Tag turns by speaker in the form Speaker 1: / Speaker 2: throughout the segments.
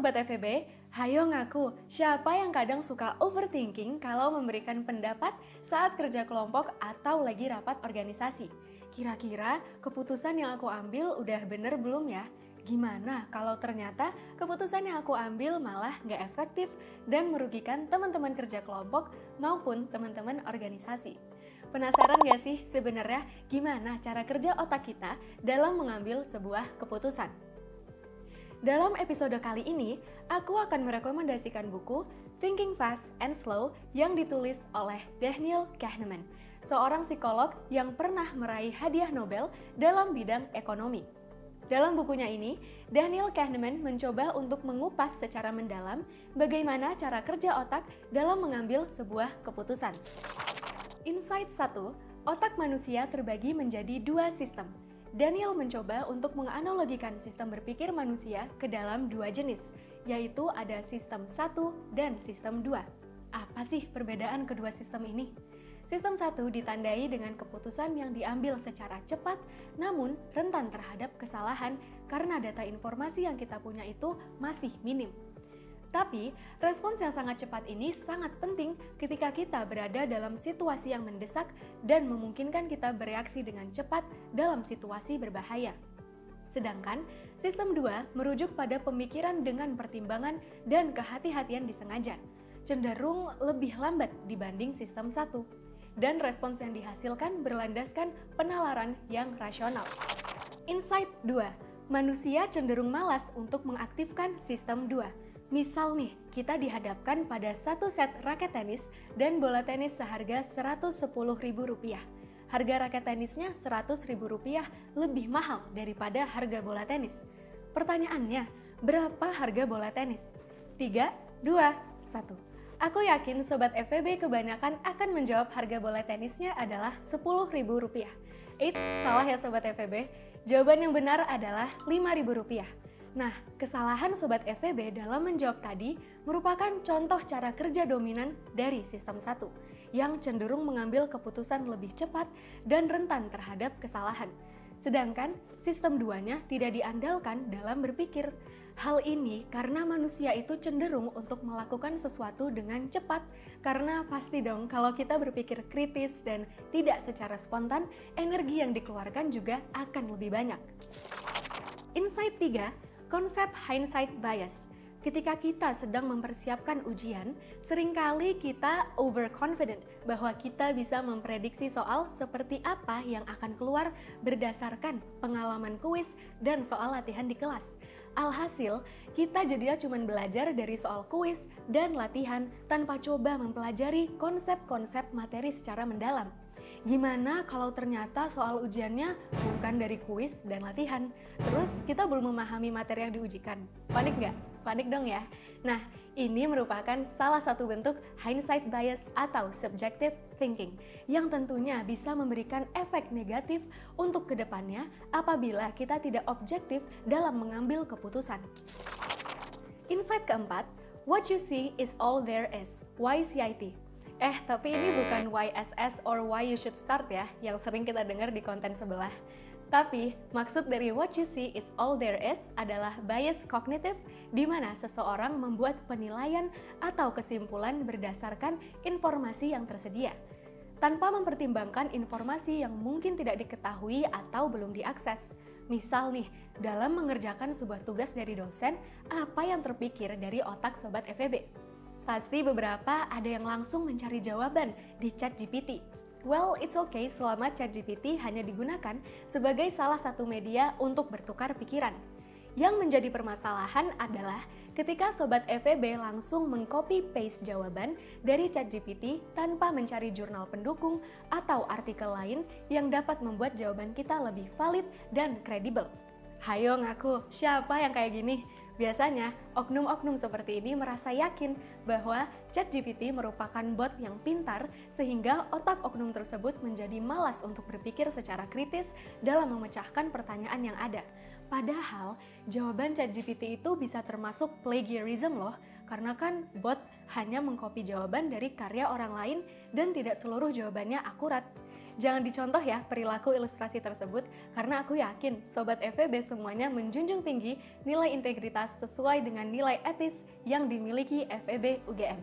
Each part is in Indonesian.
Speaker 1: Sobat FEB, hayo ngaku siapa yang kadang suka overthinking kalau memberikan pendapat saat kerja kelompok atau lagi rapat organisasi. Kira-kira keputusan yang aku ambil udah bener belum ya? Gimana kalau ternyata keputusan yang aku ambil malah nggak efektif dan merugikan teman-teman kerja kelompok maupun teman-teman organisasi? Penasaran gak sih sebenarnya gimana cara kerja otak kita dalam mengambil sebuah keputusan? Dalam episode kali ini, aku akan merekomendasikan buku Thinking Fast and Slow yang ditulis oleh Daniel Kahneman, seorang psikolog yang pernah meraih hadiah Nobel dalam bidang ekonomi. Dalam bukunya ini, Daniel Kahneman mencoba untuk mengupas secara mendalam bagaimana cara kerja otak dalam mengambil sebuah keputusan. Insight 1, otak manusia terbagi menjadi dua sistem. Daniel mencoba untuk menganalogikan sistem berpikir manusia ke dalam dua jenis, yaitu ada sistem 1 dan sistem 2. Apa sih perbedaan kedua sistem ini? Sistem 1 ditandai dengan keputusan yang diambil secara cepat, namun rentan terhadap kesalahan karena data informasi yang kita punya itu masih minim. Tapi, respons yang sangat cepat ini sangat penting ketika kita berada dalam situasi yang mendesak dan memungkinkan kita bereaksi dengan cepat dalam situasi berbahaya. Sedangkan, sistem 2 merujuk pada pemikiran dengan pertimbangan dan kehati-hatian disengaja, cenderung lebih lambat dibanding sistem 1. Dan respons yang dihasilkan berlandaskan penalaran yang rasional. Insight 2, manusia cenderung malas untuk mengaktifkan sistem 2. Misal nih, kita dihadapkan pada satu set raket tenis dan bola tenis seharga Rp110.000. Harga raket tenisnya Rp100.000 lebih mahal daripada harga bola tenis. Pertanyaannya, berapa harga bola tenis? 3, 2, 1. Aku yakin Sobat FEB kebanyakan akan menjawab harga bola tenisnya adalah Rp10.000. Salah ya Sobat FEB. Jawaban yang benar adalah Rp5.000. Nah, kesalahan Sobat FEB dalam menjawab tadi merupakan contoh cara kerja dominan dari sistem 1 yang cenderung mengambil keputusan lebih cepat dan rentan terhadap kesalahan. Sedangkan sistem 2-nya tidak diandalkan dalam berpikir. Hal ini karena manusia itu cenderung untuk melakukan sesuatu dengan cepat karena pasti dong kalau kita berpikir kritis dan tidak secara spontan, energi yang dikeluarkan juga akan lebih banyak. Insight 3, konsep hindsight bias. Ketika kita sedang mempersiapkan ujian, seringkali kita overconfident bahwa kita bisa memprediksi soal seperti apa yang akan keluar berdasarkan pengalaman kuis dan soal latihan di kelas. Alhasil, kita jadinya cuma belajar dari soal kuis dan latihan tanpa coba mempelajari konsep-konsep materi secara mendalam. Gimana kalau ternyata soal ujiannya bukan dari kuis dan latihan, terus kita belum memahami materi yang diujikan? Panik nggak? Panik dong ya. Nah, ini merupakan salah satu bentuk hindsight bias atau subjective thinking yang tentunya bisa memberikan efek negatif untuk kedepannya apabila kita tidak objektif dalam mengambil keputusan. Insight keempat, what you see is all there is. YCIT. Tapi ini bukan YSS or why you should start ya, yang sering kita dengar di konten sebelah. Tapi, maksud dari what you see is all there is adalah bias kognitif, di mana seseorang membuat penilaian atau kesimpulan berdasarkan informasi yang tersedia, tanpa mempertimbangkan informasi yang mungkin tidak diketahui atau belum diakses. Misal nih, dalam mengerjakan sebuah tugas dari dosen, apa yang terpikir dari otak Sobat FEB? Pasti beberapa ada yang langsung mencari jawaban di ChatGPT. Well, it's okay selama ChatGPT hanya digunakan sebagai salah satu media untuk bertukar pikiran. Yang menjadi permasalahan adalah ketika Sobat FEB langsung meng-copy-paste jawaban dari ChatGPT tanpa mencari jurnal pendukung atau artikel lain yang dapat membuat jawaban kita lebih valid dan kredibel. Hayo ngaku, siapa yang kayak gini? Biasanya, oknum-oknum seperti ini merasa yakin bahwa ChatGPT merupakan bot yang pintar sehingga otak oknum tersebut menjadi malas untuk berpikir secara kritis dalam memecahkan pertanyaan yang ada. Padahal, jawaban ChatGPT itu bisa termasuk plagiarism loh, karena kan bot hanya mengcopy jawaban dari karya orang lain dan tidak seluruh jawabannya akurat. Jangan dicontoh ya perilaku ilustrasi tersebut, karena aku yakin Sobat FEB semuanya menjunjung tinggi nilai integritas sesuai dengan nilai etis yang dimiliki FEB UGM.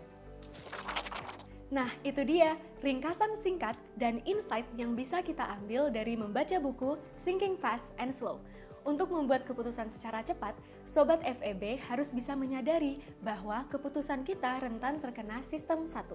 Speaker 1: Nah, itu dia ringkasan singkat dan insight yang bisa kita ambil dari membaca buku Thinking Fast and Slow. Untuk membuat keputusan secara cepat, Sobat FEB harus bisa menyadari bahwa keputusan kita rentan terkena sistem 1.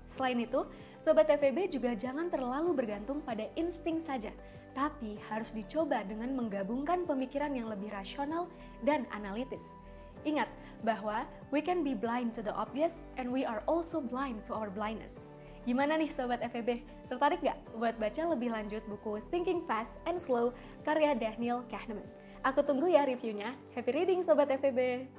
Speaker 1: Selain itu, Sobat FEB juga jangan terlalu bergantung pada insting saja, tapi harus dicoba dengan menggabungkan pemikiran yang lebih rasional dan analitis. Ingat bahwa we can be blind to the obvious and we are also blind to our blindness. Gimana nih Sobat FEB? Tertarik gak buat baca lebih lanjut buku Thinking Fast and Slow karya Daniel Kahneman? Aku tunggu ya reviewnya. Happy reading Sobat FEB!